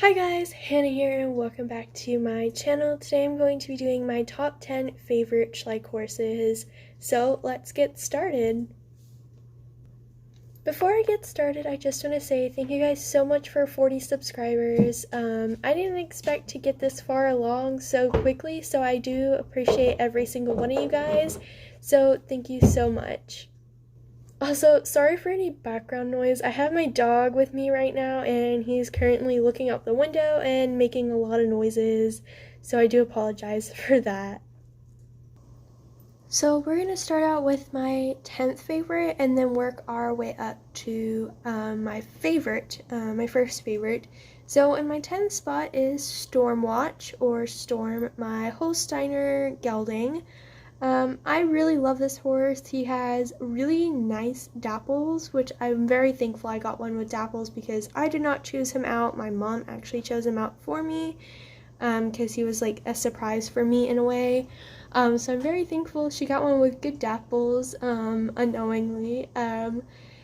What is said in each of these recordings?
Hi guys, Hannah here and welcome back to my channel. Today I'm going to be doing my top 10 favorite Schleich horses. So let's get started. Before I get started, I just want to say thank you guys so much for 40 subscribers. I didn't expect to get this far along so quickly, so I do appreciate every single one of you guys. So thank you so much. Also, sorry for any background noise. I have my dog with me right now, and he's currently looking out the window and making a lot of noises, so I do apologize for that. So we're going to start out with my 10th favorite and then work our way up to my first favorite. So in my 10th spot is Stormwatch, or Storm, my Holsteiner gelding. I really love this horse. He has really nice dapples, which I'm very thankful I got one with dapples because I did not choose him out. My mom actually chose him out for me because he was like a surprise for me in a way. So I'm very thankful she got one with good dapples unknowingly.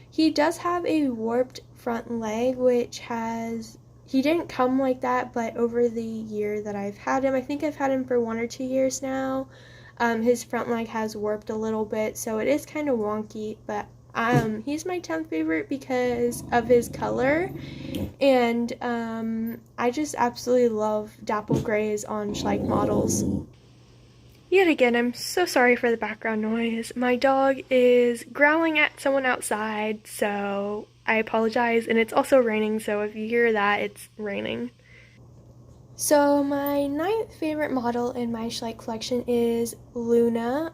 He does have a warped front leg, which he didn't come like that, but over the year that I've had him, I think I've had him for 1 or 2 years now, his front leg has warped a little bit, so it is kind of wonky, but he's my 10th favorite because of his color, and I just absolutely love dapple grays on Schleich models. Yet again, I'm so sorry for the background noise. My dog is growling at someone outside, so I apologize, and it's also raining, so if you hear that, it's raining. So my 9th favorite model in my Schleich collection is Luna.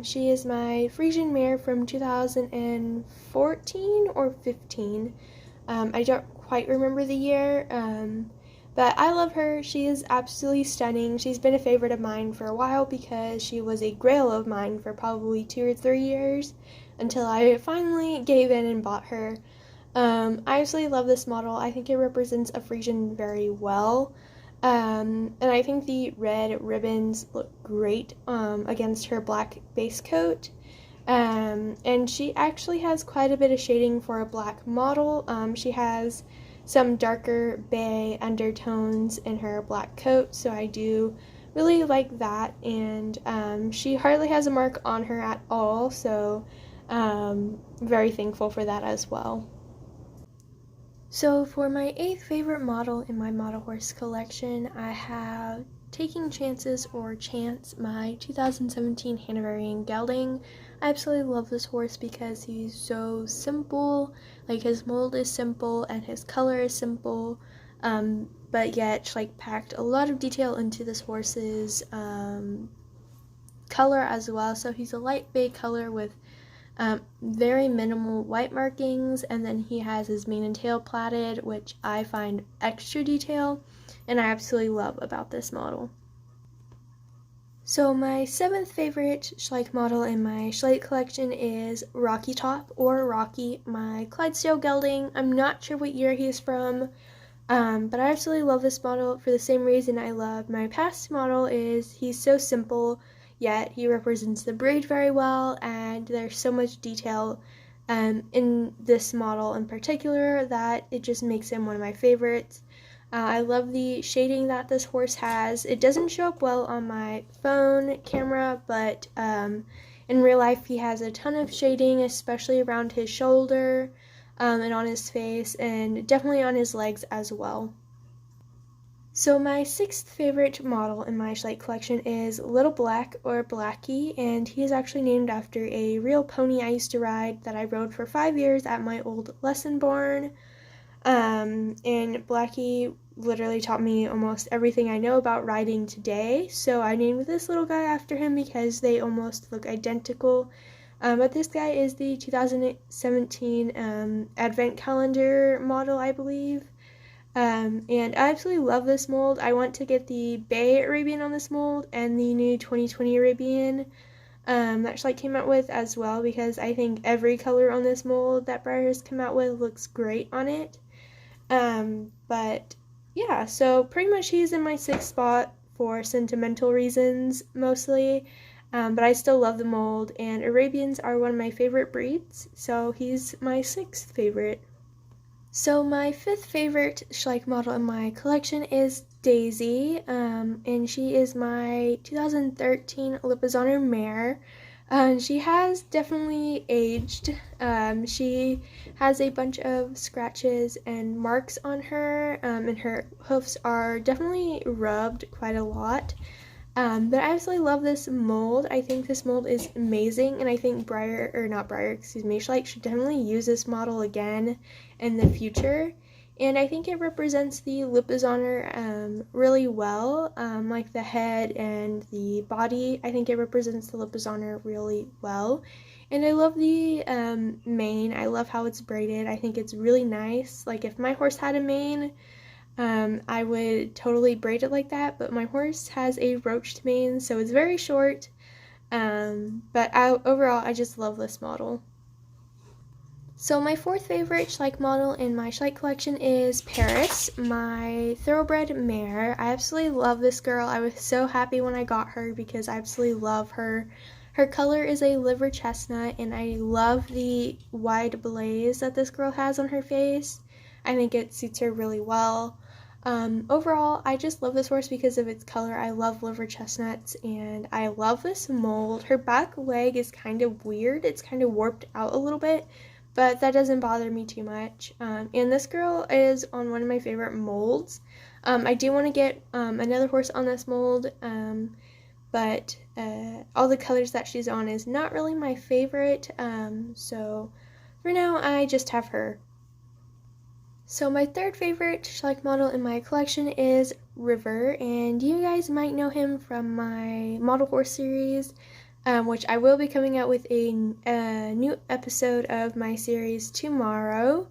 She is my Friesian mare from 2014 or 15. I don't quite remember the year, but I love her. She is absolutely stunning. She's been a favorite of mine for a while because she was a grail of mine for probably 2 or 3 years until I finally gave in and bought her. I absolutely love this model. I think it represents a Friesian very well. And I think the red ribbons look great against her black base coat. And she actually has quite a bit of shading for a black model. She has some darker bay undertones in her black coat, so I do really like that. And she hardly has a mark on her at all, so very thankful for that as well. So for my 8th favorite model in my model horse collection, I have Taking Chances or Chance, my 2017 Hanoverian gelding. I absolutely love this horse because he's so simple, like his mold is simple and his color is simple, but yet like packed a lot of detail into this horse's color as well. So he's a light bay color with very minimal white markings, and then he has his mane and tail plaited, which I find extra detail, and I absolutely love about this model. So my 7th favorite Schleich model in my Schleich collection is Rocky Top, or Rocky, my Clydesdale gelding. I'm not sure what year he's from, but I absolutely love this model for the same reason I love my past model. Is he's so simple, yet he represents the breed very well, and there's so much detail in this model in particular that it just makes him one of my favorites. I love the shading that this horse has. It doesn't show up well on my phone camera, but in real life he has a ton of shading, especially around his shoulder and on his face, and definitely on his legs as well. So my 6th favorite model in my Schleich collection is Little Black, or Blackie, and he is actually named after a real pony I used to ride that I rode for 5 years at my old lesson barn. And Blackie literally taught me almost everything I know about riding today, so I named this little guy after him because they almost look identical. But this guy is the 2017 Advent Calendar model, I believe. And I absolutely love this mold. I want to get the Bay Arabian on this mold and the new 2020 Arabian that Schleich came out with as well, because I think every color on this mold that Breyer has come out with looks great on it. But yeah, so pretty much he's in my 6th spot for sentimental reasons mostly, but I still love the mold, and Arabians are one of my favorite breeds, so he's my 6th favorite. So my fifth favorite Schleich model in my collection is Daisy, and she is my 2013 Lipizzaner mare. She has definitely aged. She has a bunch of scratches and marks on her, and her hoofs are definitely rubbed quite a lot. But I absolutely love this mold. I think this mold is amazing, and I think Schleich should definitely use this model again in the future. And I think it represents the Lipizzaner really well, like the head and the body. I think it represents the Lipizzaner really well. And I love the mane. I love how it's braided. I think it's really nice. Like if my horse had a mane, I would totally braid it like that, but my horse has a roached mane, so it's very short. But overall, I just love this model. So my fourth favorite Schleich model in my Schleich collection is Paris, my thoroughbred mare. I absolutely love this girl. I was so happy when I got her because I absolutely love her. Her color is a liver chestnut, and I love the wide blaze that this girl has on her face. I think it suits her really well. Overall, I just love this horse because of its color. I love liver chestnuts, and I love this mold. Her back leg is kind of weird. It's kind of warped out a little bit, but that doesn't bother me too much. And this girl is on one of my favorite molds. I do want to get another horse on this mold, but all the colors that she's on is not really my favorite, so for now I just have her. So my third favorite Schleich model in my collection is River, and you guys might know him from my model horse series, which I will be coming out with a new episode of my series tomorrow,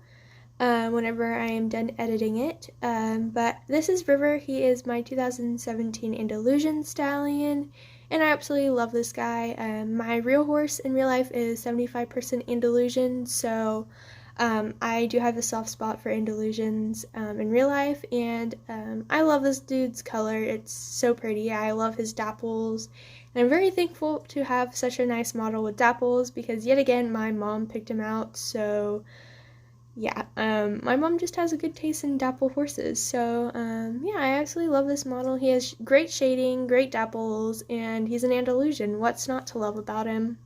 whenever I am done editing it. But this is River. He is my 2017 Andalusian stallion, and I absolutely love this guy. My real horse in real life is 75% Andalusian, so I do have a soft spot for Andalusians in real life, and I love this dude's color. It's so pretty. I love his dapples, and I'm very thankful to have such a nice model with dapples because yet again my mom picked him out. So yeah, my mom just has a good taste in dapple horses. So yeah, I absolutely love this model. He has great shading, great dapples, and he's an Andalusian. What's not to love about him?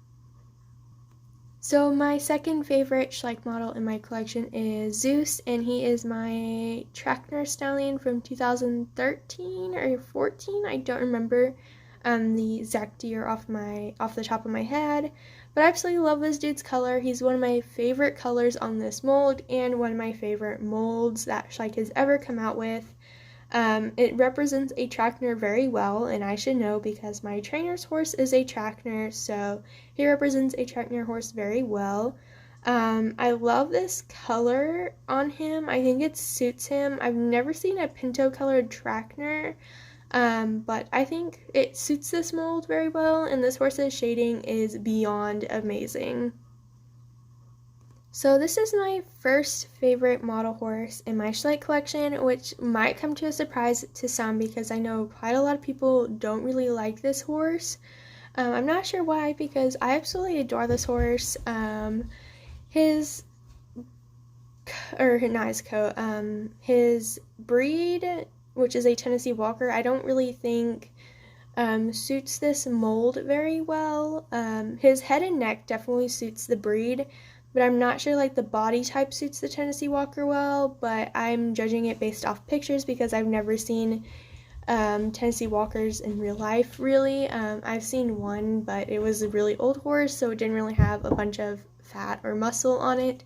So my second favorite Schleich model in my collection is Zeus, and he is my Trakehner stallion from 2013 or 14. I don't remember the exact year off the top of my head, but I absolutely love this dude's color. He's one of my favorite colors on this mold and one of my favorite molds that Schleich has ever come out with. It represents a Trakehner very well, and I should know because my trainer's horse is a Trakehner, so he represents a Trakehner horse very well. I love this color on him. I think it suits him. I've never seen a pinto colored Trakehner, but I think it suits this mold very well, and this horse's shading is beyond amazing. So this is my first favorite model horse in my Schleich collection, which might come to a surprise to some because I know quite a lot of people don't really like this horse. I'm not sure why because I absolutely adore this horse. His breed, which is a Tennessee Walker, I don't really think suits this mold very well. His head and neck definitely suits the breed, but I'm not sure like the body type suits the Tennessee Walker well, but I'm judging it based off pictures because I've never seen Tennessee Walkers in real life really. I've seen one, but it was a really old horse, so it didn't really have a bunch of fat or muscle on it.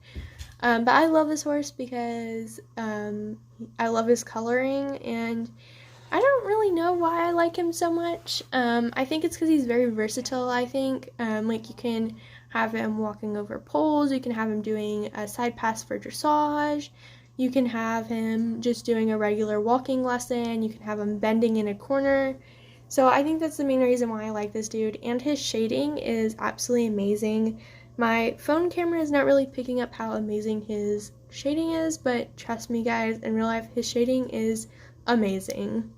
But I love this horse because I love his coloring, and I don't really know why I like him so much. I think it's because he's very versatile, I think. Like you can have him walking over poles, you can have him doing a side pass for dressage, you can have him just doing a regular walking lesson, you can have him bending in a corner. So I think that's the main reason why I like this dude, and his shading is absolutely amazing. My phone camera is not really picking up how amazing his shading is, but trust me guys, in real life his shading is amazing.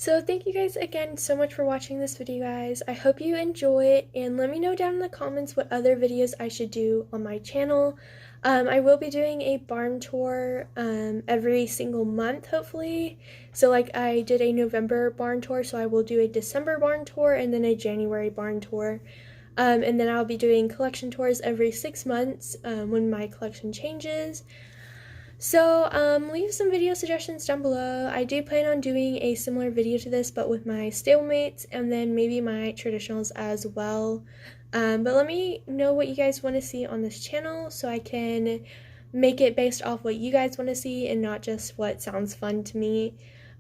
So thank you guys again so much for watching this video, guys. I hope you enjoy it, and let me know down in the comments what other videos I should do on my channel. I will be doing a barn tour every single month, hopefully. So, like, I did a November barn tour, so I will do a December barn tour and then a January barn tour. And then I'll be doing collection tours every 6 months when my collection changes. So, leave some video suggestions down below. I do plan on doing a similar video to this, but with my stablemates and then maybe my traditionals as well. But let me know what you guys want to see on this channel so I can make it based off what you guys want to see and not just what sounds fun to me.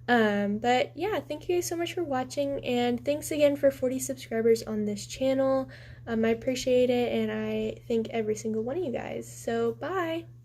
But yeah, thank you guys so much for watching, and thanks again for 40 subscribers on this channel. I appreciate it, and I thank every single one of you guys. So, bye!